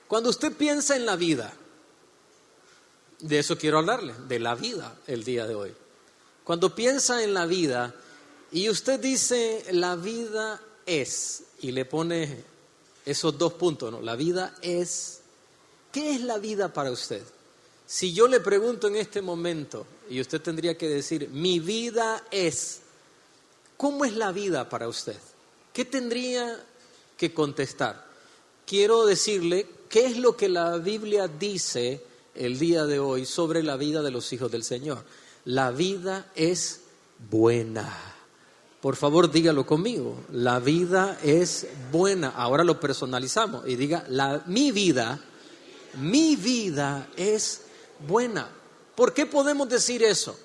Cuando usted piensa en la vida, de eso quiero hablarle, de la vida el día de hoy. Cuando piensa en la vida y usted dice la vida es, y le pone esos 2 puntos, ¿no? La vida es, ¿qué es la vida para usted? Si yo le pregunto en este momento, y usted tendría que decir, mi vida es, ¿cómo es la vida para usted? ¿Qué tendría que contestar? Quiero decirle qué es lo que la Biblia dice el día de hoy sobre la vida de los hijos del Señor. La vida es buena. Por favor, dígalo conmigo. La vida es buena. Ahora lo personalizamos y diga, mi vida es buena. ¿Por qué podemos decir eso?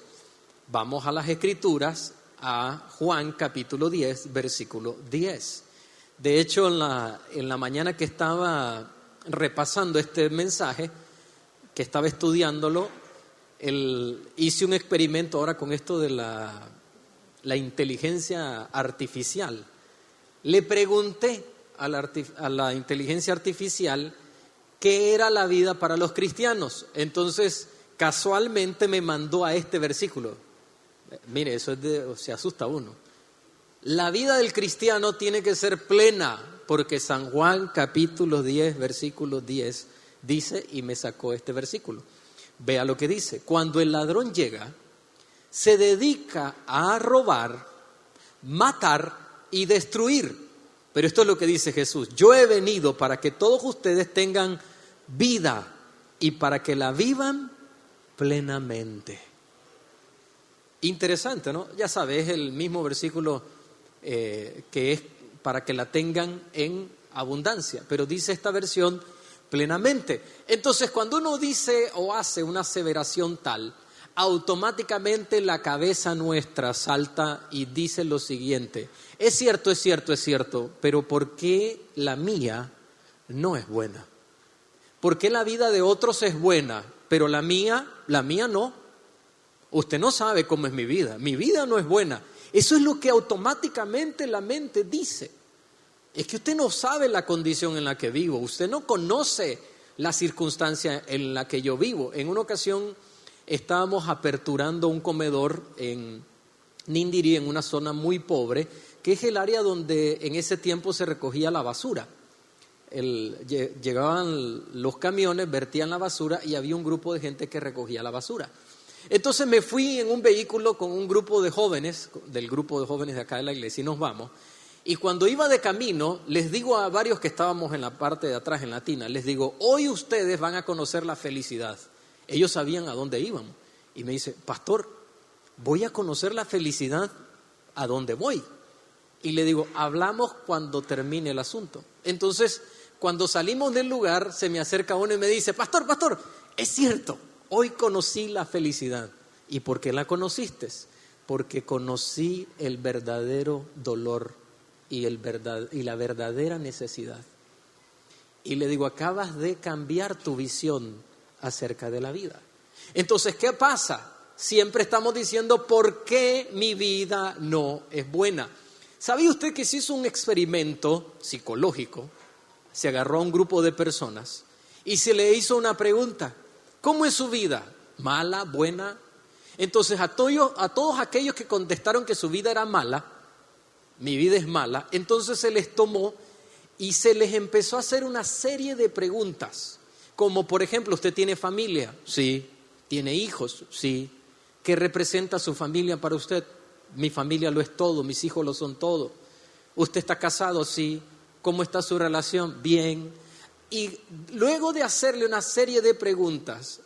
Vamos a las Escrituras, a Juan capítulo 10, versículo 10. De hecho, en la mañana que estaba repasando este mensaje, que estaba estudiándolo, hice un experimento ahora con esto de la inteligencia artificial. Le pregunté a la inteligencia artificial qué era la vida para los cristianos. Entonces, casualmente me mandó a este versículo. Mire, eso se asusta uno. La vida del cristiano tiene que ser plena, porque San Juan capítulo 10, versículo 10 dice, y me sacó este versículo. Vea lo que dice: cuando el ladrón llega, se dedica a robar, matar y destruir. Pero esto es lo que dice Jesús: yo he venido para que todos ustedes tengan vida y para que la vivan plenamente. Interesante, ¿no? Ya sabes, es el mismo versículo que es para que la tengan en abundancia, pero dice esta versión plenamente. Entonces, cuando uno dice o hace una aseveración tal, automáticamente la cabeza nuestra salta y dice lo siguiente: es cierto, pero ¿por qué la mía no es buena? ¿Por qué la vida de otros es buena, pero la mía no? Usted no sabe cómo es mi vida no es buena. Eso es lo que automáticamente la mente dice. Es que usted no sabe la condición en la que vivo, usted no conoce la circunstancia en la que yo vivo. En una ocasión estábamos aperturando un comedor en Nindirí, en una zona muy pobre, que es el área donde en ese tiempo se recogía la basura. Llegaban los camiones, vertían la basura y había un grupo de gente que recogía la basura. Entonces me fui en un vehículo con un grupo de jóvenes, del grupo de jóvenes de acá de la iglesia, y nos vamos. Y cuando iba de camino, les digo a varios que estábamos en la parte de atrás, en la tina, les digo: hoy ustedes van a conocer la felicidad. Ellos sabían a dónde íbamos. Y me dice: pastor, voy a conocer la felicidad a dónde voy. Y le digo: hablamos cuando termine el asunto. Entonces, cuando salimos del lugar, se me acerca uno y me dice: pastor, es cierto, hoy conocí la felicidad. ¿Y por qué la conociste? Porque conocí el verdadero dolor y la verdadera necesidad. Y le digo: acabas de cambiar tu visión acerca de la vida. Entonces, ¿qué pasa? Siempre estamos diciendo: ¿por qué mi vida no es buena? ¿Sabía usted que se hizo un experimento psicológico? Se agarró a un grupo de personas y se le hizo una pregunta: ¿cómo es su vida? ¿Mala? ¿Buena? Entonces a todos aquellos que contestaron que su vida era mala, mi vida es mala, entonces se les tomó y se les empezó a hacer una serie de preguntas, como por ejemplo: ¿usted tiene familia? Sí. ¿Tiene hijos? Sí. ¿Qué representa su familia para usted? Mi familia lo es todo, mis hijos lo son todo. ¿Usted está casado? Sí. ¿Cómo está su relación? Bien. Y luego de hacerle una serie de preguntas,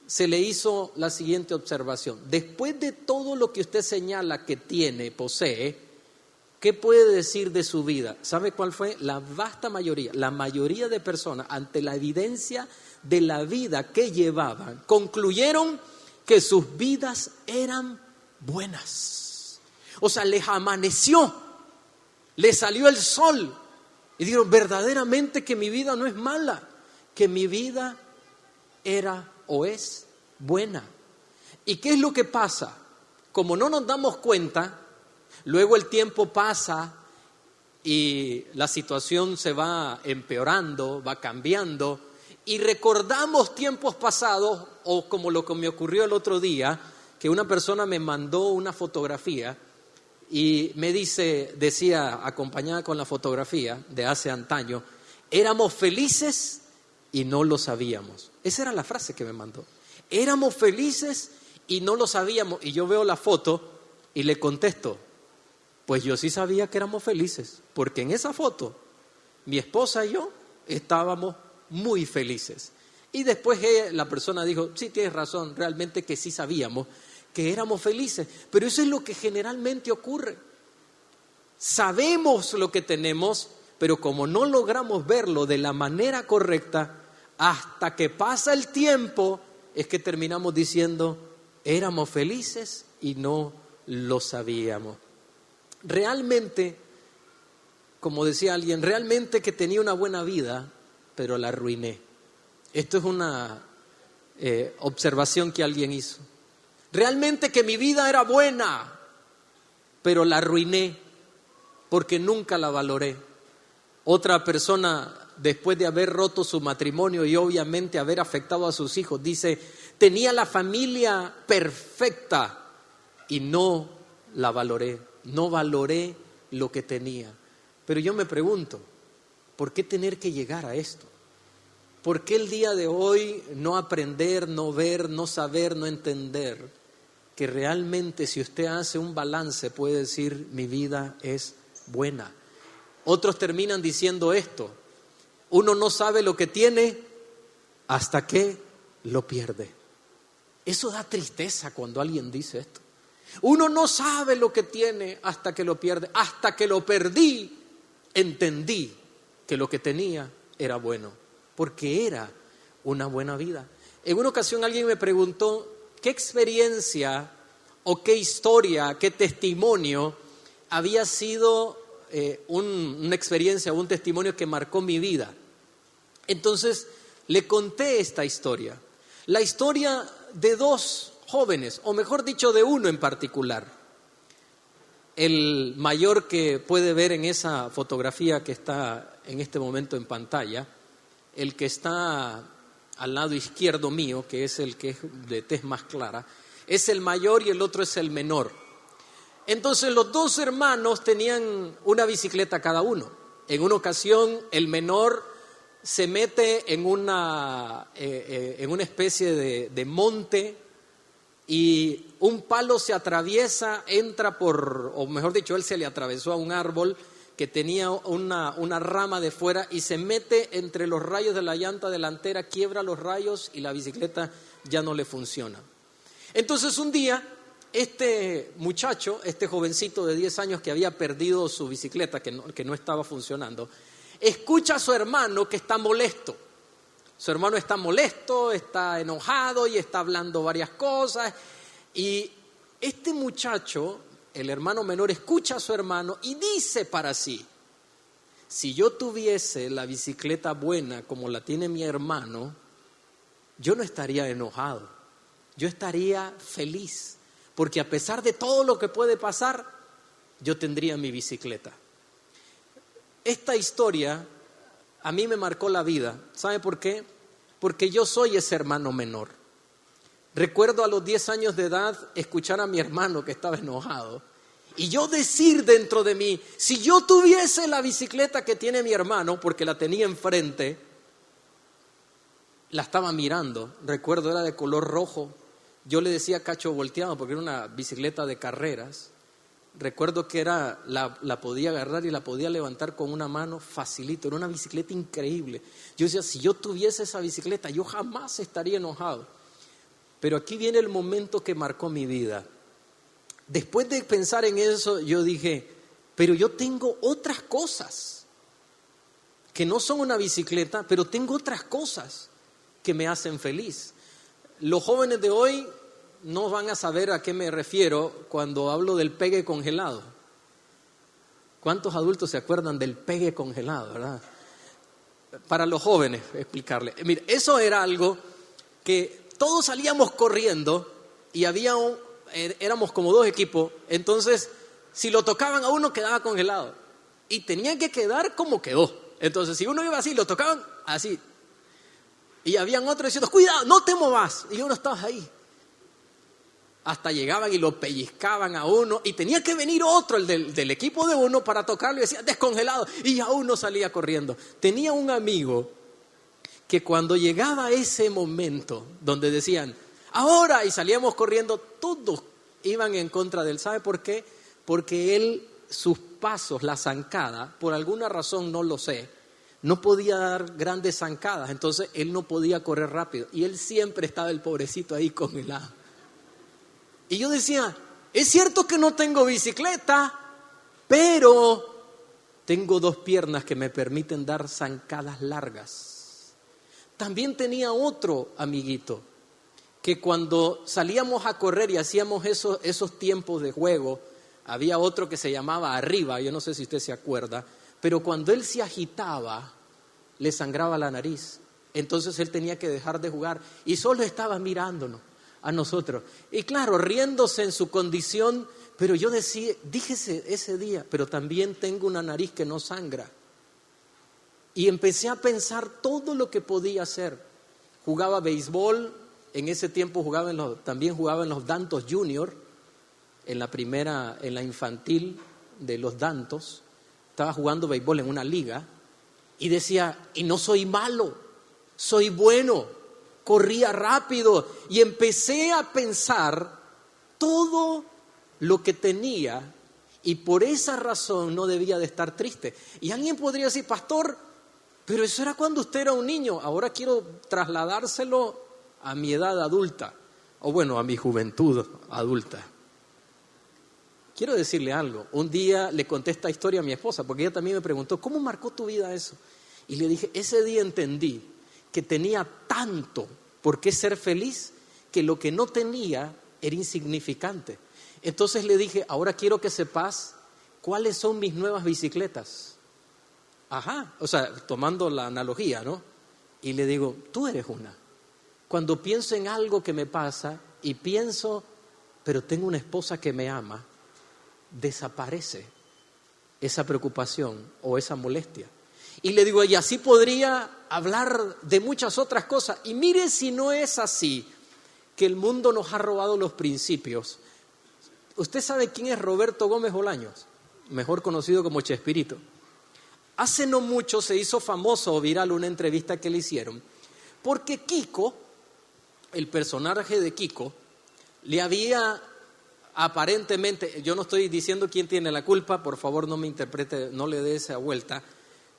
se le hizo la siguiente observación: después de todo lo que usted señala que tiene, posee, ¿qué puede decir de su vida? ¿Sabe cuál fue? La vasta mayoría, la mayoría de personas, ante la evidencia de la vida que llevaban, concluyeron que sus vidas eran buenas. O sea, les amaneció, les salió el sol y dijeron: verdaderamente que mi vida no es mala, que mi vida era o es buena. ¿Y qué es lo que pasa? Como no nos damos cuenta, luego el tiempo pasa y la situación se va empeorando, va cambiando, y recordamos tiempos pasados, o como lo que me ocurrió el otro día, que una persona me mandó una fotografía y me decía, acompañada con la fotografía de hace antaño, éramos felices y no lo sabíamos. Esa era la frase que me mandó. Éramos felices y no lo sabíamos. Y yo veo la foto y le contesto, pues yo sí sabía que éramos felices, porque en esa foto mi esposa y yo estábamos muy felices. Y después la persona dijo, sí, tienes razón, realmente que sí sabíamos que éramos felices. Pero eso es lo que generalmente ocurre. Sabemos lo que tenemos, pero como no logramos verlo de la manera correcta, hasta que pasa el tiempo, es que terminamos diciendo, éramos felices y no lo sabíamos. Realmente, como decía alguien, realmente que tenía una buena vida, pero la arruiné. Esto es una observación que alguien hizo. Realmente que mi vida era buena, pero la arruiné porque nunca la valoré. Otra persona, después de haber roto su matrimonio y obviamente haber afectado a sus hijos, dice, tenía la familia perfecta y no la valoré, no valoré lo que tenía. Pero yo me pregunto, ¿por qué tener que llegar a esto? ¿Por qué el día de hoy no aprender, no ver, no saber, no entender que realmente si usted hace un balance puede decir mi vida es buena? Otros terminan diciendo esto, uno no sabe lo que tiene hasta que lo pierde. Eso da tristeza cuando alguien dice esto. Uno no sabe lo que tiene hasta que lo pierde. Hasta que lo perdí, entendí que lo que tenía era bueno, porque era una buena vida. En una ocasión alguien me preguntó qué experiencia o qué historia, qué testimonio había sido una experiencia o un testimonio que marcó mi vida. Entonces le conté esta historia. La historia de dos jóvenes, o mejor dicho, de uno en particular. El mayor que puede ver en esa fotografía que está en este momento en pantalla, el que está al lado izquierdo mío, que es el que es de tez más clara, es el mayor y el otro es el menor. Entonces los dos hermanos tenían una bicicleta cada uno. En una ocasión el menor se mete en una especie de monte y un palo se atraviesa, entra o mejor dicho, él se le atravesó a un árbol que tenía una rama de fuera y se mete entre los rayos de la llanta delantera, quiebra los rayos y la bicicleta ya no le funciona. Entonces un día este muchacho, este jovencito de 10 años que había perdido su bicicleta, que no estaba funcionando, escucha a su hermano que está molesto. Su hermano está molesto, está enojado y está hablando varias cosas. Y este muchacho, el hermano menor, escucha a su hermano y dice para sí, si yo tuviese la bicicleta buena como la tiene mi hermano, yo no estaría enojado, yo estaría feliz, porque a pesar de todo lo que puede pasar, yo tendría mi bicicleta. Esta historia a mí me marcó la vida. ¿Sabe por qué? Porque yo soy ese hermano menor. Recuerdo a los 10 años de edad escuchar a mi hermano que estaba enojado y yo decir dentro de mí, si yo tuviese la bicicleta que tiene mi hermano, porque la tenía enfrente, la estaba mirando, recuerdo era de color rojo, yo le decía cacho volteado porque era una bicicleta de carreras. Recuerdo que la podía agarrar y la podía levantar con una mano facilito, era una bicicleta increíble. Yo decía, si yo tuviese esa bicicleta, yo jamás estaría enojado. Pero aquí viene el momento que marcó mi vida. Después de pensar en eso, yo dije, pero yo tengo otras cosas que no son una bicicleta, pero tengo otras cosas que me hacen feliz. Los jóvenes de hoy no van a saber a qué me refiero cuando hablo del pegue congelado. ¿Cuántos adultos se acuerdan del pegue congelado, verdad? Para los jóvenes, explicarle. Mire, eso era algo que todos salíamos corriendo y éramos como dos equipos. Entonces, si lo tocaban a uno, quedaba congelado. y tenía que quedar como quedó. Entonces, si uno iba así, lo tocaban así. Y habían otros diciendo, cuidado, no te movas. Y uno estaba ahí. Hasta llegaban y lo pellizcaban a uno. Y tenía que venir otro, el del equipo de uno, para tocarlo. Y decía, descongelado. Y ya uno salía corriendo. Tenía un amigo que cuando llegaba ese momento donde decían, ahora, y salíamos corriendo, todos iban en contra de él. ¿Sabe por qué? Porque él, sus pasos, la zancada, por alguna razón no lo sé, no podía dar grandes zancadas, entonces él no podía correr rápido. Y él siempre estaba, el pobrecito, ahí congelado. Y yo decía, es cierto que no tengo bicicleta, pero tengo 2 piernas que me permiten dar zancadas largas. También tenía otro amiguito que cuando salíamos a correr y hacíamos esos tiempos de juego, había otro que se llamaba Arriba, yo no sé si usted se acuerda, pero cuando él se agitaba, le sangraba la nariz. Entonces él tenía que dejar de jugar y solo estaba mirándonos a nosotros. Y claro, riéndose en su condición, pero yo dije ese día, pero también tengo una nariz que no sangra. Y empecé a pensar todo lo que podía hacer. Jugaba béisbol, en ese tiempo también jugaba en los Dantos Junior, en la infantil de los Dantos. Estaba jugando béisbol en una liga y decía, y no soy malo, soy bueno, corría rápido. Y empecé a pensar todo lo que tenía y por esa razón no debía de estar triste. Y alguien podría decir, pastor, pero eso era cuando usted era un niño, ahora quiero trasladárselo a mi edad adulta, o bueno, a mi juventud adulta. Quiero decirle algo. Un día le conté esta historia a mi esposa, porque ella también me preguntó, ¿cómo marcó tu vida eso? Y le dije, ese día entendí que tenía tanto por qué ser feliz, que lo que no tenía era insignificante. Entonces le dije, ahora quiero que sepas cuáles son mis nuevas bicicletas. Ajá, o sea, tomando la analogía, ¿no? Y le digo, tú eres una. Cuando pienso en algo que me pasa y pienso, pero tengo una esposa que me ama, desaparece esa preocupación o esa molestia. Y le digo, y así podría hablar de muchas otras cosas. Y mire si no es así, que el mundo nos ha robado los principios. ¿Usted sabe quién es Roberto Gómez Bolaños? Mejor conocido como Chespirito. Hace no mucho se hizo famoso o viral una entrevista que le hicieron, porque Kiko, el personaje de Kiko, le había aparentemente, yo no estoy diciendo quién tiene la culpa, por favor no me interprete, no le dé esa vuelta,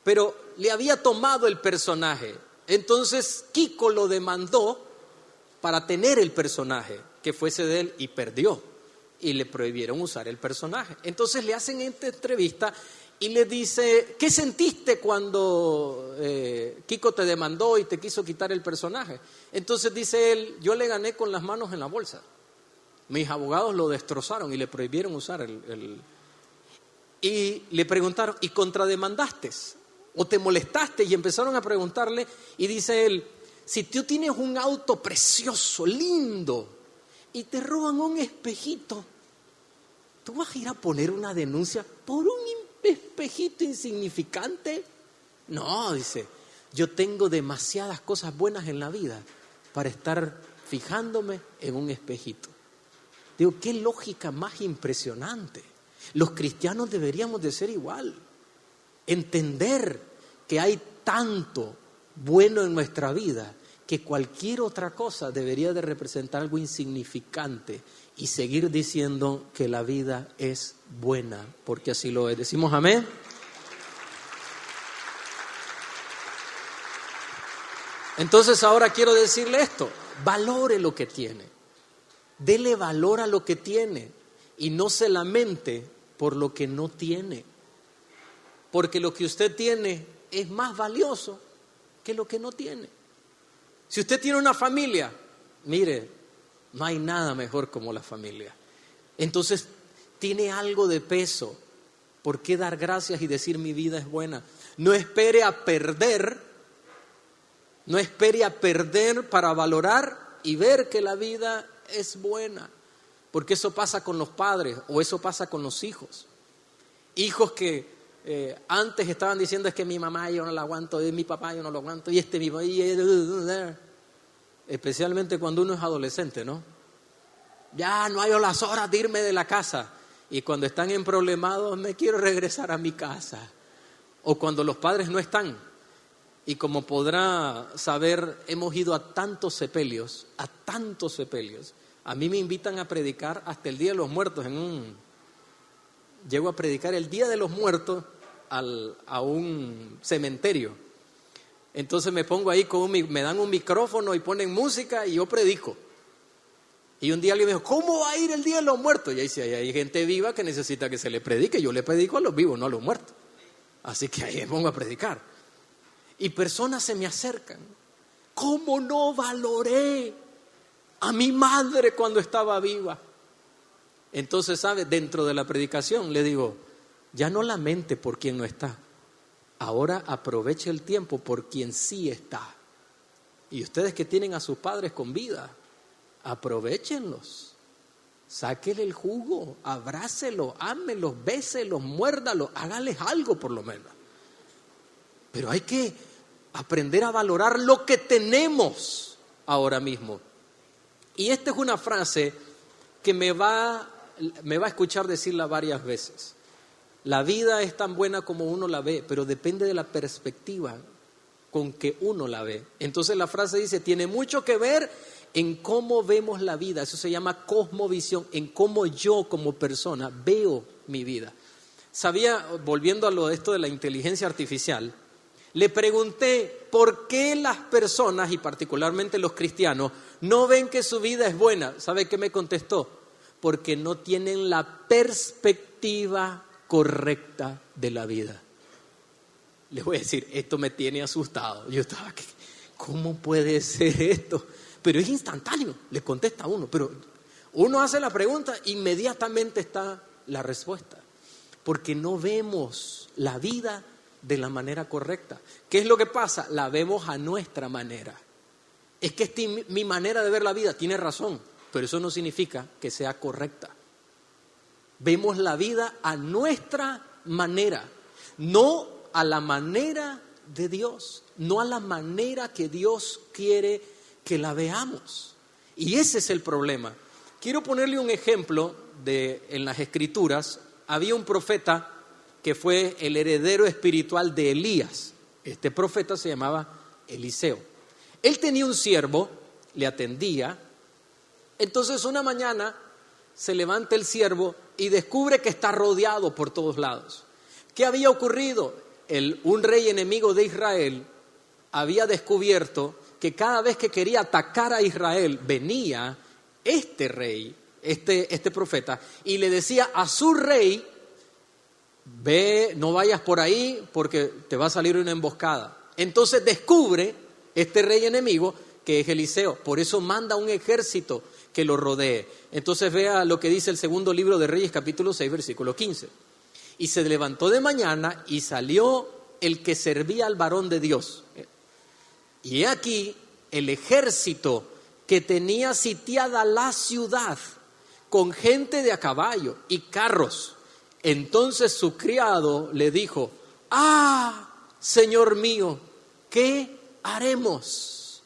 pero le había tomado el personaje. Entonces Kiko lo demandó para tener el personaje que fuese de él y perdió y le prohibieron usar el personaje. Entonces le hacen esta entrevista y le dice, ¿qué sentiste cuando Kiko te demandó y te quiso quitar el personaje? Entonces dice él, yo le gané con las manos en la bolsa. Mis abogados lo destrozaron y le prohibieron usar Y le preguntaron, ¿y contrademandaste? ¿O te molestaste? Y empezaron a preguntarle y dice él, si tú tienes un auto precioso, lindo, y te roban un espejito, ¿tú vas a ir a poner una denuncia por un espejito insignificante? No, dice, yo tengo demasiadas cosas buenas en la vida para estar fijándome en un espejito. Digo, qué lógica más impresionante. Los cristianos deberíamos de ser igual. Entender que hay tanto bueno en nuestra vida que cualquier otra cosa debería de representar algo insignificante y seguir diciendo que la vida es buena, porque así lo es. ¿Decimos amén? Entonces ahora quiero decirle esto, valore lo que tiene, dele valor a lo que tiene y no se lamente por lo que no tiene, porque lo que usted tiene es más valioso que lo que no tiene. Si usted tiene una familia, mire, no hay nada mejor como la familia. Entonces, tiene algo de peso. ¿Por qué dar gracias y decir mi vida es buena? No espere a perder para valorar y ver que la vida es buena. Porque eso pasa con los padres o eso pasa con los hijos. Hijos que Antes estaban diciendo es que mi mamá yo no la aguanto, es mi papá yo no lo aguanto, y mi papá, especialmente cuando uno es adolescente, ¿no? Ya no hay las horas de irme de la casa. Y cuando están en problemados, me quiero regresar a mi casa. O cuando los padres no están. Y como podrá saber, hemos ido a tantos sepelios. A mí me invitan a predicar hasta el Día de los Muertos. Llego a predicar el Día de los Muertos a un cementerio. Entonces me pongo ahí, me dan un micrófono y ponen música y yo predico. Y un día alguien me dijo, ¿cómo va a ir el Día de los Muertos? Y ahí sí, hay gente viva que necesita que se le predique. Yo le predico a los vivos, no a los muertos. Así que ahí me pongo a predicar. Y personas se me acercan. ¿Cómo no valoré a mi madre cuando estaba viva? Entonces, ¿sabe? Dentro de la predicación le digo, ya no lamente por quien no está. Ahora aproveche el tiempo por quien sí está. Y ustedes que tienen a sus padres con vida, aprovéchenlos. Sáquenle el jugo, abrácelos, ámenlos, béselos, muérdalos, háganles algo por lo menos. Pero hay que aprender a valorar lo que tenemos ahora mismo. Y esta es una frase que me va a escuchar decirla varias veces. La vida es tan buena como uno la ve, pero depende de la perspectiva con que uno la ve. Entonces la frase dice, tiene mucho que ver en cómo vemos la vida. Eso se llama cosmovisión, en cómo yo como persona veo mi vida. Volviendo a esto de la inteligencia artificial, le pregunté por qué las personas, y particularmente los cristianos, no ven que su vida es buena. ¿Sabe qué me contestó? Porque no tienen la perspectiva correcta de la vida. Les voy a decir, esto me tiene asustado. Yo estaba, ¿cómo puede ser esto? Pero es instantáneo, le contesta a uno. Pero uno hace la pregunta, inmediatamente está la respuesta. Porque no vemos la vida de la manera correcta. ¿Qué es lo que pasa? La vemos a nuestra manera. Es que mi manera de ver la vida tiene razón, pero eso no significa que sea correcta. Vemos la vida a nuestra manera, no a la manera de Dios, no a la manera que Dios quiere que la veamos. Y ese es el problema. Quiero ponerle un ejemplo en las Escrituras. Había un profeta que fue el heredero espiritual de Elías. Este profeta se llamaba Eliseo. Él tenía un siervo, le atendía. Entonces una mañana se levanta el siervo y descubre que está rodeado por todos lados. ¿Qué había ocurrido? Un rey enemigo de Israel había descubierto que cada vez que quería atacar a Israel venía este rey, este profeta, y le decía a su rey, ve, no vayas por ahí porque te va a salir una emboscada. Entonces descubre este rey enemigo que es Eliseo, por eso manda un ejército que lo rodee. Entonces vea lo que dice el segundo libro de Reyes, capítulo 6, versículo 15. Y se levantó de mañana y salió el que servía al varón de Dios. Y he aquí el ejército que tenía sitiada la ciudad con gente de a caballo y carros. Entonces su criado le dijo, Señor mío, ¿qué haremos?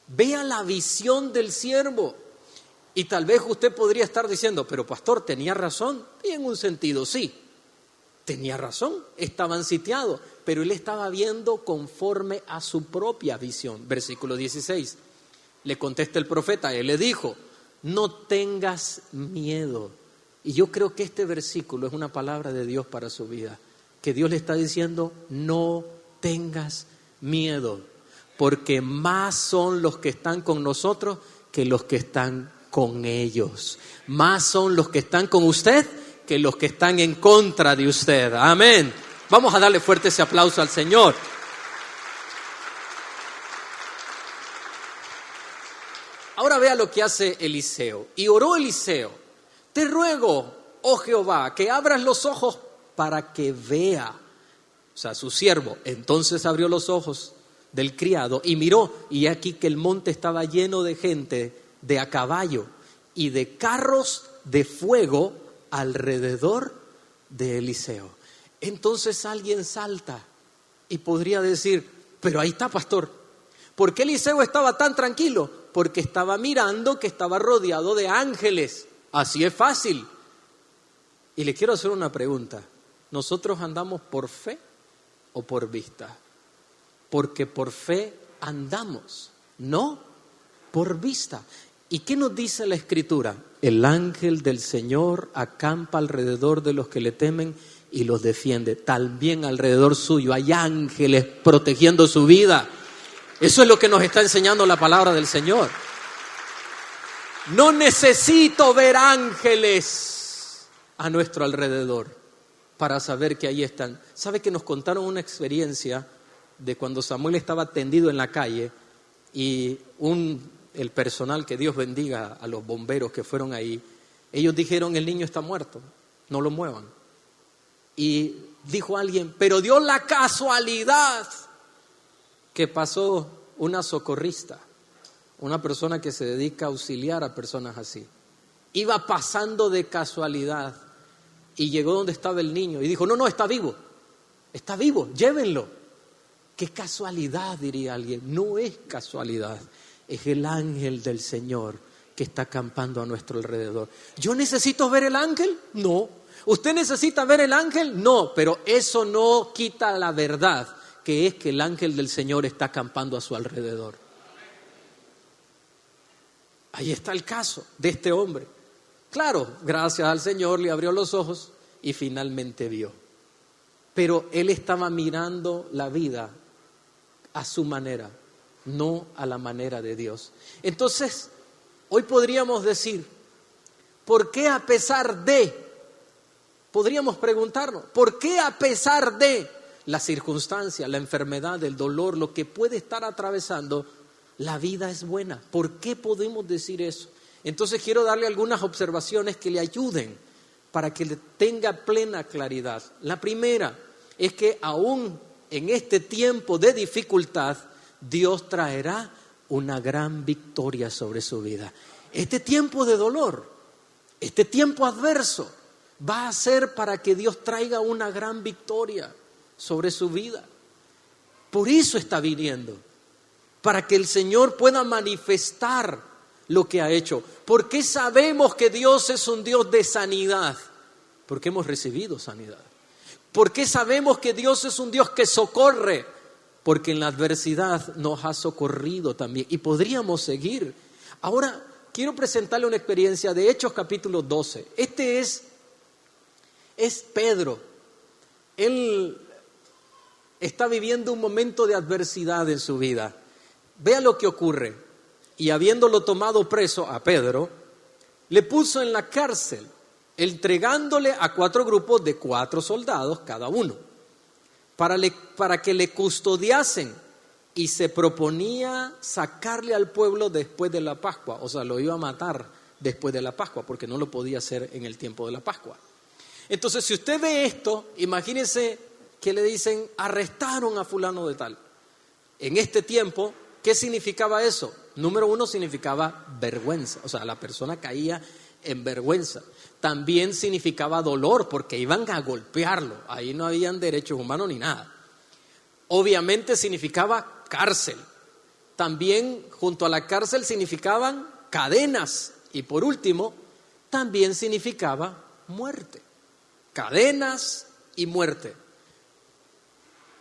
Vea la visión del siervo. Y tal vez usted podría estar diciendo, pero pastor, ¿tenía razón? Y en un sentido sí, tenía razón, estaban sitiados, pero él estaba viendo conforme a su propia visión. Versículo 16, le contesta el profeta, él le dijo, no tengas miedo. Y yo creo que este versículo es una palabra de Dios para su vida, que Dios le está diciendo, no tengas miedo, porque más son los que están con nosotros que los que están con ellos. Más son los que están con usted que los que están en contra de usted. Amén. Vamos a darle fuerte ese aplauso al Señor. Ahora vea lo que hace Eliseo. Y oró Eliseo, te ruego, oh Jehová, que abras los ojos para que vea. O sea, su siervo. Entonces abrió los ojos del criado y miró, y aquí que el monte estaba lleno de gente de a caballo y de carros de fuego alrededor de Eliseo. Entonces alguien salta y podría decir, pero ahí está, pastor, ¿por qué Eliseo estaba tan tranquilo? Porque estaba mirando que estaba rodeado de ángeles. Así es fácil. Y le quiero hacer una pregunta. ¿Nosotros andamos por fe o por vista? Porque por fe andamos, no por vista. ¿Y qué nos dice la Escritura? El ángel del Señor acampa alrededor de los que le temen y los defiende. También alrededor suyo hay ángeles protegiendo su vida. Eso es lo que nos está enseñando la palabra del Señor. No necesito ver ángeles a nuestro alrededor para saber que ahí están. ¿Sabe que nos contaron una experiencia de cuando Samuel estaba tendido en la calle y el personal, que Dios bendiga a los bomberos que fueron ahí, ellos dijeron, el niño está muerto, no lo muevan? Y dijo alguien, pero dio la casualidad que pasó una socorrista, una persona que se dedica a auxiliar a personas así. Iba pasando de casualidad y llegó donde estaba el niño y dijo, no, está vivo, llévenlo. Qué casualidad, diría alguien. No es casualidad, es el ángel del Señor que está acampando a nuestro alrededor. ¿Yo necesito ver el ángel? No. ¿Usted necesita ver el ángel? No, pero eso no quita la verdad, que es que el ángel del Señor está acampando a su alrededor. Ahí está el caso de este hombre. Claro, gracias al Señor le abrió los ojos y finalmente vio. Pero él estaba mirando la vida a su manera, no a la manera de Dios. Entonces, hoy podríamos decir, ¿por qué a pesar de? Podríamos preguntarnos, ¿por qué a pesar de la circunstancia, la enfermedad, el dolor, lo que puede estar atravesando, la vida es buena? ¿Por qué podemos decir eso? Entonces quiero darle algunas observaciones que le ayuden para que le tenga plena claridad. La primera es que aún en este tiempo de dificultad, Dios traerá una gran victoria sobre su vida. Este tiempo de dolor, este tiempo adverso, va a ser para que Dios traiga una gran victoria sobre su vida. Por eso está viniendo, para que el Señor pueda manifestar lo que ha hecho. ¿Por qué sabemos que Dios es un Dios de sanidad? Porque hemos recibido sanidad. ¿Por qué sabemos que Dios es un Dios que socorre? Porque en la adversidad nos ha socorrido también. Y podríamos seguir. Ahora quiero presentarle una experiencia de Hechos capítulo 12. Este es Pedro. Él está viviendo un momento de adversidad en su vida. Vea lo que ocurre. Y habiéndolo tomado preso a Pedro, le puso en la cárcel, entregándole a 4 grupos de 4 soldados cada uno, para que le custodiasen, y se proponía sacarle al pueblo después de la Pascua. O sea, lo iba a matar después de la Pascua, porque no lo podía hacer en el tiempo de la Pascua. Entonces, si usted ve esto, imagínese que le dicen, arrestaron a fulano de tal. En este tiempo, ¿qué significaba eso? Número 1, significaba vergüenza. O sea, la persona caía en vergüenza. También significaba dolor, porque iban a golpearlo. Ahí no habían derechos humanos ni nada. Obviamente significaba cárcel. También junto a la cárcel significaban cadenas. Y por último, también significaba muerte. Cadenas y muerte.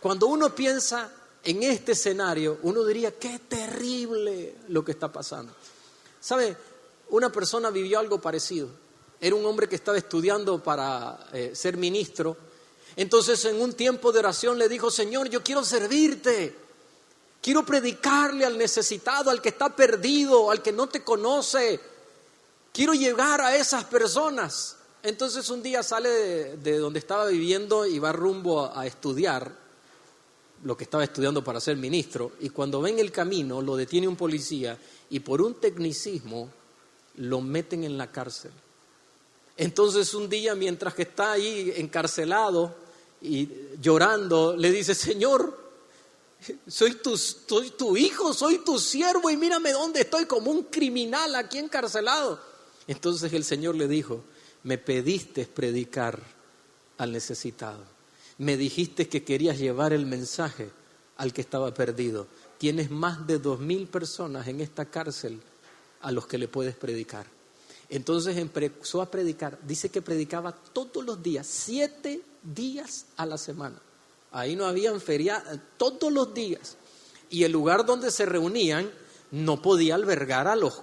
Cuando uno piensa en este escenario, uno diría, qué terrible lo que está pasando. ¿Sabe? Una persona vivió algo parecido. Era un hombre que estaba estudiando para ser ministro. Entonces, en un tiempo de oración le dijo, Señor, yo quiero servirte. Quiero predicarle al necesitado, al que está perdido, al que no te conoce. Quiero llegar a esas personas. Entonces, un día sale de donde estaba viviendo y va rumbo a estudiar lo que estaba estudiando para ser ministro, y cuando va en el camino lo detiene un policía y por un tecnicismo lo meten en la cárcel. Entonces un día, mientras que está ahí encarcelado y llorando, le dice, Señor, soy tu hijo, soy tu siervo y mírame dónde estoy, como un criminal aquí encarcelado. Entonces el Señor le dijo, me pediste predicar al necesitado. Me dijiste que querías llevar el mensaje al que estaba perdido. Tienes más de 2,000 personas en esta cárcel a los que le puedes predicar. Entonces empezó a predicar. Dice que predicaba todos los días, 7 días a la semana. Ahí no habían feriados, todos los días. Y el lugar donde se reunían no podía albergar a los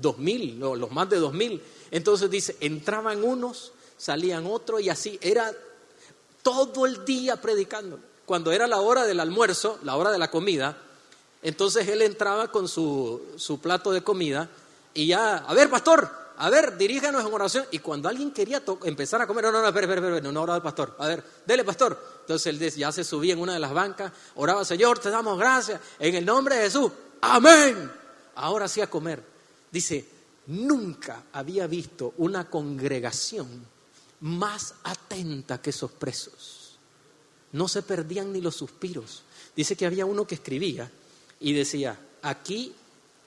2,000, los más de 2,000. Entonces dice, entraban unos, salían otros, y así era todo el día predicando. Cuando era la hora del almuerzo, la hora de la comida, entonces él entraba con su plato de comida y ya, a ver, pastor, a ver, diríjanos en oración. Y cuando alguien quería empezar a comer, no, espera, no oraba el pastor, a ver, dele, pastor. Entonces él ya se subía en una de las bancas, oraba, Señor, te damos gracias, en el nombre de Jesús, amén. Ahora sí a comer. Dice, nunca había visto una congregación más atenta que esos presos. No se perdían ni los suspiros. Dice que había uno que escribía y decía, aquí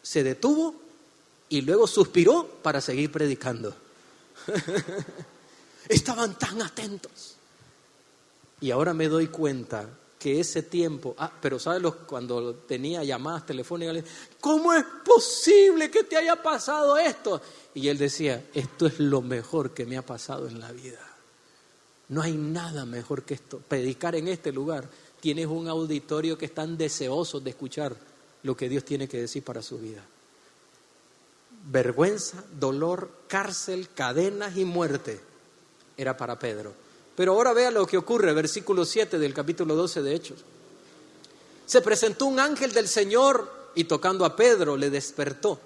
se detuvo y luego suspiró para seguir predicando. Estaban tan atentos. Y ahora me doy cuenta que ese tiempo, pero ¿sabes cuando tenía llamadas telefónicas? ¿Cómo es posible que te haya pasado esto? Y él decía, esto es lo mejor que me ha pasado en la vida. No hay nada mejor que esto. Predicar en este lugar, tienes un auditorio que están deseosos de escuchar lo que Dios tiene que decir para su vida. Vergüenza, dolor, cárcel, cadenas y muerte era para Pedro. Pero ahora vea lo que ocurre, versículo 7 del capítulo 12 de Hechos. Se presentó un ángel del Señor y tocando a Pedro le despertó,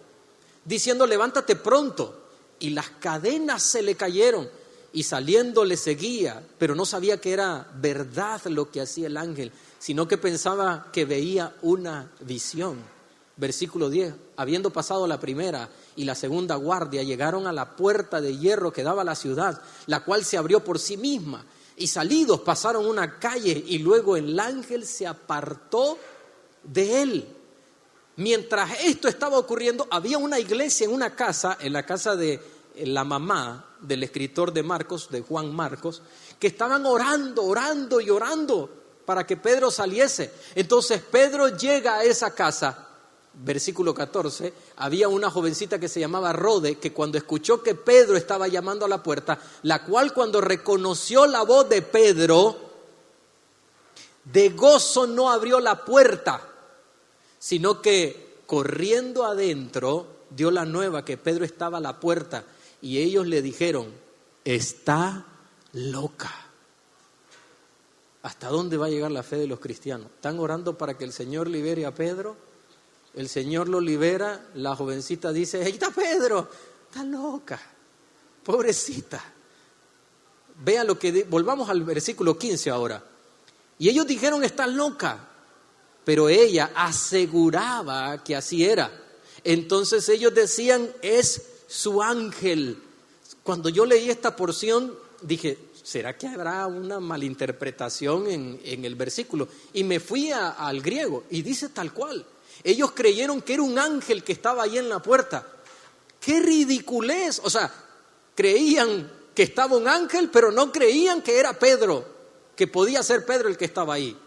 diciendo, levántate pronto. Y las cadenas se le cayeron y saliendo le seguía, pero no sabía que era verdad lo que hacía el ángel, sino que pensaba que veía una visión. Versículo 10, habiendo pasado la primera y la segunda guardia, llegaron a la puerta de hierro que daba a la ciudad, la cual se abrió por sí misma, y salidos pasaron una calle, y luego el ángel se apartó de él. Mientras esto estaba ocurriendo, había una iglesia en una casa, en la casa de la mamá del escritor de Marcos, de Juan Marcos, que estaban orando y orando para que Pedro saliese. Entonces Pedro llega a esa casa. Versículo 14, había una jovencita que se llamaba Rode, que cuando escuchó que Pedro estaba llamando a la puerta, la cual cuando reconoció la voz de Pedro, de gozo no abrió la puerta, sino que corriendo adentro dio la nueva que Pedro estaba a la puerta, y ellos le dijeron, está loca. ¿Hasta dónde va a llegar la fe de los cristianos? ¿Están orando para que el Señor libere a Pedro? El Señor lo libera, la jovencita dice, ahí está Pedro, está loca, pobrecita. Vea lo que, volvamos al versículo 15 ahora. Y ellos dijeron, está loca, pero ella aseguraba que así era. Entonces ellos decían, es su ángel. Cuando yo leí esta porción, dije, ¿será que habrá una malinterpretación en el versículo? Y me fui al griego y dice tal cual. Ellos creyeron que era un ángel que estaba ahí en la puerta. ¡Qué ridiculez! O sea, creían que estaba un ángel, pero no creían que era Pedro, que podía ser Pedro el que estaba ahí.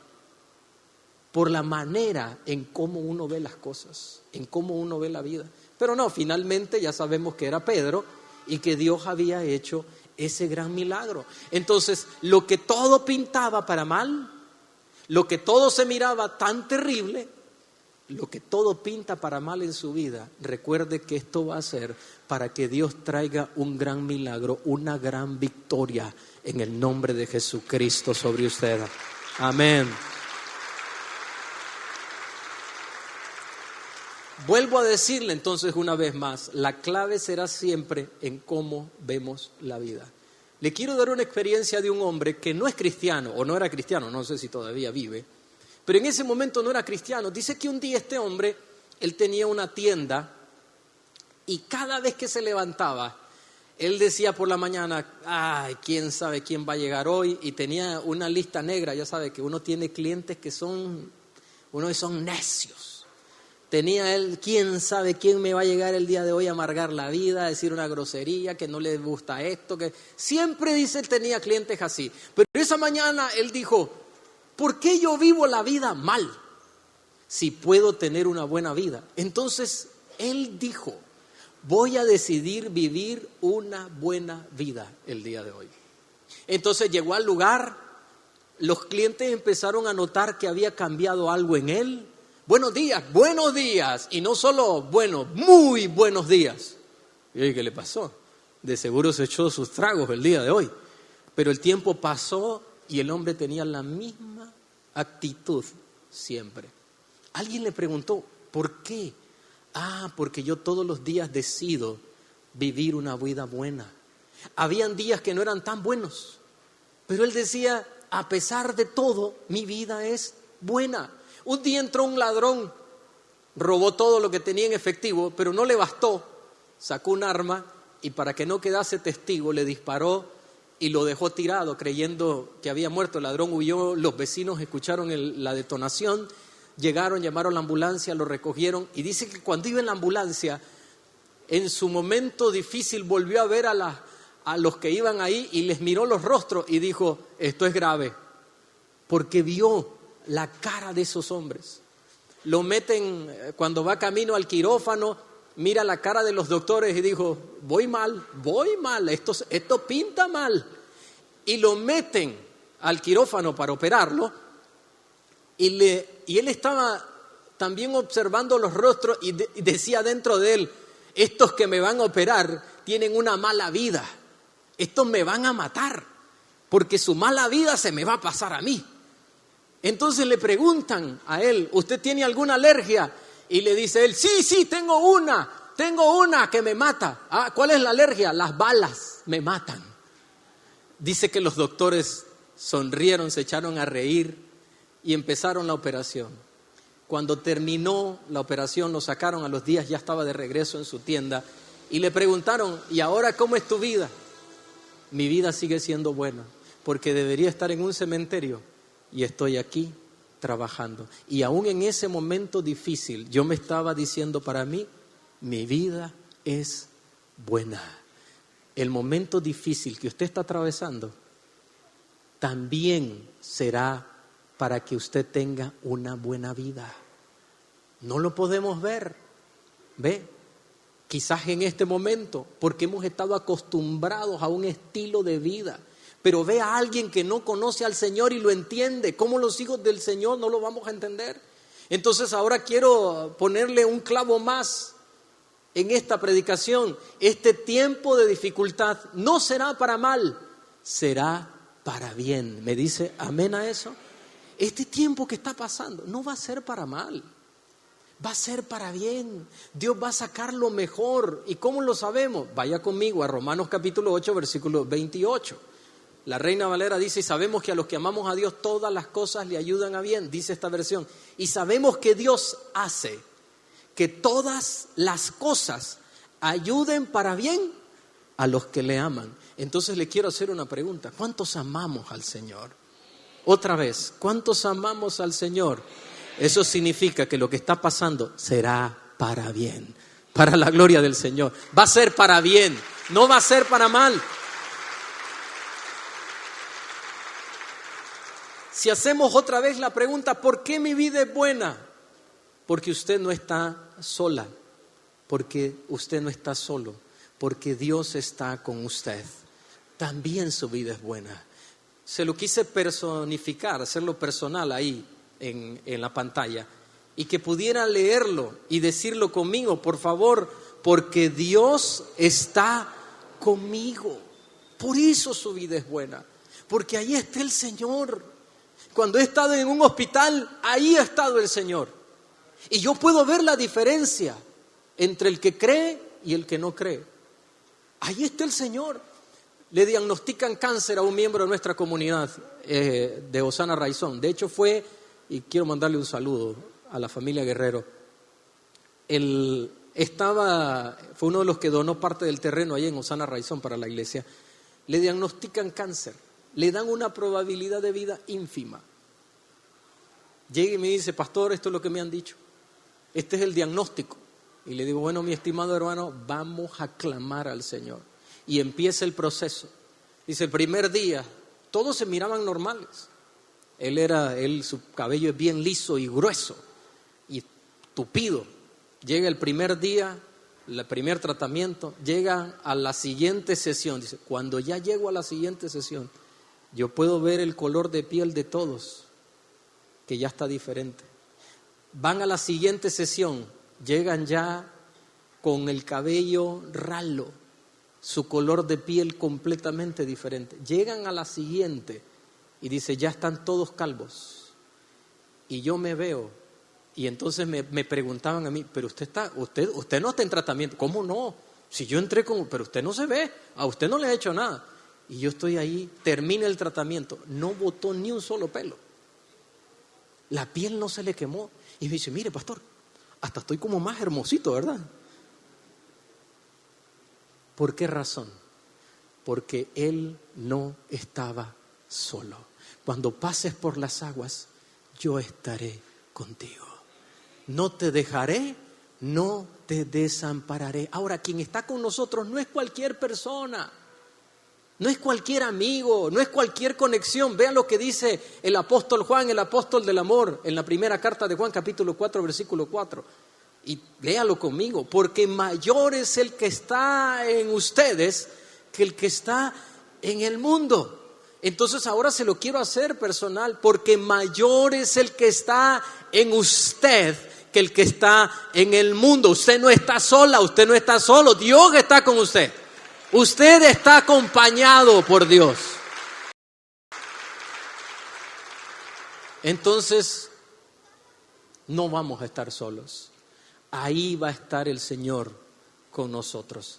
Por la manera en cómo uno ve las cosas, en cómo uno ve la vida. Pero no, finalmente ya sabemos que era Pedro y que Dios había hecho ese gran milagro. Entonces, lo que todo pintaba para mal, lo que todo se miraba tan terrible, lo que todo pinta para mal en su vida, recuerde que esto va a ser para que Dios traiga un gran milagro, una gran victoria en el nombre de Jesucristo sobre usted. Amén. Vuelvo a decirle entonces una vez más, la clave será siempre en cómo vemos la vida. Le quiero dar una experiencia de un hombre que no es cristiano, o no era cristiano, no sé si todavía vive, pero en ese momento no era cristiano. Dice que un día este hombre, él tenía una tienda y cada vez que se levantaba, él decía por la mañana, ay, quién sabe quién va a llegar hoy, y tenía una lista negra. Ya sabe que uno tiene clientes que son necios. Tenía él, quién sabe quién me va a llegar el día de hoy a amargar la vida, a decir una grosería, que no le gusta esto, que siempre dice él tenía clientes así. Pero esa mañana él dijo, ¿por qué yo vivo la vida mal si puedo tener una buena vida? Entonces él dijo, voy a decidir vivir una buena vida el día de hoy. Entonces llegó al lugar, los clientes empezaron a notar que había cambiado algo en él. Buenos días, y no solo buenos, muy buenos días. ¿Y qué le pasó? De seguro se echó sus tragos el día de hoy. Pero el tiempo pasó y el hombre tenía la misma actitud siempre. Alguien le preguntó, ¿por qué? Porque yo todos los días decido vivir una vida buena. Habían días que no eran tan buenos, pero él decía, a pesar de todo, mi vida es buena. Un día entró un ladrón, robó todo lo que tenía en efectivo, pero no le bastó. Sacó un arma y para que no quedase testigo le disparó y lo dejó tirado creyendo que había muerto. El ladrón huyó, los vecinos escucharon la detonación, llegaron, llamaron a la ambulancia, lo recogieron y dice que cuando iba en la ambulancia, en su momento difícil volvió a ver a los que iban ahí y les miró los rostros y dijo, esto es grave, porque vio la cara de esos hombres. Lo meten, cuando va camino al quirófano, mira la cara de los doctores y dijo, voy mal, esto pinta mal. Y lo meten al quirófano para operarlo y él estaba también observando los rostros y decía dentro de él, estos que me van a operar tienen una mala vida, estos me van a matar, porque su mala vida se me va a pasar a mí. Entonces le preguntan a él, ¿usted tiene alguna alergia? Y le dice él, sí, tengo una que me mata. ¿Cuál es la alergia? Las balas me matan. Dice que los doctores sonrieron, se echaron a reír y empezaron la operación. Cuando terminó la operación, lo sacaron, a los días ya estaba de regreso en su tienda y le preguntaron, ¿y ahora cómo es tu vida? Mi vida sigue siendo buena, porque debería estar en un cementerio. Y estoy aquí trabajando. Y aún en ese momento difícil, yo me estaba diciendo para mí, mi vida es buena. El momento difícil que usted está atravesando también será para que usted tenga una buena vida. No lo podemos ver. ¿Ve? Quizás en este momento, porque hemos estado acostumbrados a un estilo de vida. Pero ve a alguien que no conoce al Señor y lo entiende. ¿Cómo los hijos del Señor no lo vamos a entender? Entonces ahora quiero ponerle un clavo más en esta predicación. Este tiempo de dificultad no será para mal, será para bien. ¿Me dice amén a eso? Este tiempo que está pasando no va a ser para mal, va a ser para bien. Dios va a sacar lo mejor. ¿Y cómo lo sabemos? Vaya conmigo a Romanos capítulo 8, versículo 28. La Reina Valera dice, y sabemos que a los que amamos a Dios todas las cosas le ayudan a bien, dice esta versión. Y sabemos que Dios hace que todas las cosas ayuden para bien a los que le aman. Entonces le quiero hacer una pregunta. ¿Cuántos amamos al Señor? Otra vez, ¿cuántos amamos al Señor? Eso significa que lo que está pasando será para bien, para la gloria del Señor. Va a ser para bien, no va a ser para mal. Si hacemos otra vez la pregunta, ¿por qué mi vida es buena? Porque usted no está sola, porque usted no está solo, porque Dios está con usted. También su vida es buena. Se lo quise personificar, hacerlo personal ahí en la pantalla, y que pudiera leerlo y decirlo conmigo, por favor, porque Dios está conmigo. Por eso su vida es buena, porque ahí está el Señor. Cuando he estado en un hospital, ahí ha estado el Señor. Y yo puedo ver la diferencia entre el que cree y el que no cree. Ahí está el Señor. Le diagnostican cáncer a un miembro de nuestra comunidad de Osana Raizón. De hecho fue, y quiero mandarle un saludo a la familia Guerrero, fue uno de los que donó parte del terreno ahí en Osana Raizón para la iglesia. Le diagnostican cáncer. Le dan una probabilidad de vida ínfima. Llega y me dice, pastor, esto es lo que me han dicho. Este es el diagnóstico. Y le digo, bueno, mi estimado hermano, vamos a clamar al Señor. Y empieza el proceso. Dice, el primer día, todos se miraban normales. Su cabello es bien liso y grueso y tupido. Llega el primer día, el primer tratamiento, llega a la siguiente sesión. Dice, cuando ya llego a la siguiente sesión, yo puedo ver el color de piel de todos, que ya está diferente. Van a la siguiente sesión, llegan ya con el cabello ralo, su color de piel completamente diferente. Llegan a la siguiente y dice, ya están todos calvos. Y yo me veo, y entonces me preguntaban a mí, pero usted no está en tratamiento. ¿Cómo no? Si yo entré pero usted no se ve, a usted no le ha hecho nada. Y yo estoy ahí, termina el tratamiento, no botó ni un solo pelo. La piel no se le quemó. Y me dice, mire, pastor, hasta estoy como más hermosito, ¿verdad? ¿Por qué razón? Porque él no estaba solo. Cuando pases por las aguas, yo estaré contigo. No te dejaré, no te desampararé. Ahora, quien está con nosotros no es cualquier persona. No es cualquier amigo, no es cualquier conexión. Vean lo que dice el apóstol Juan, el apóstol del amor, en la primera carta de Juan, capítulo 4, versículo 4. Y léalo conmigo. Porque mayor es el que está en ustedes que el que está en el mundo. Entonces ahora se lo quiero hacer personal. Porque mayor es el que está en usted que el que está en el mundo. Usted no está sola, usted no está solo. Dios está con usted. Usted está acompañado por Dios. Entonces, no vamos a estar solos. Ahí va a estar el Señor con nosotros.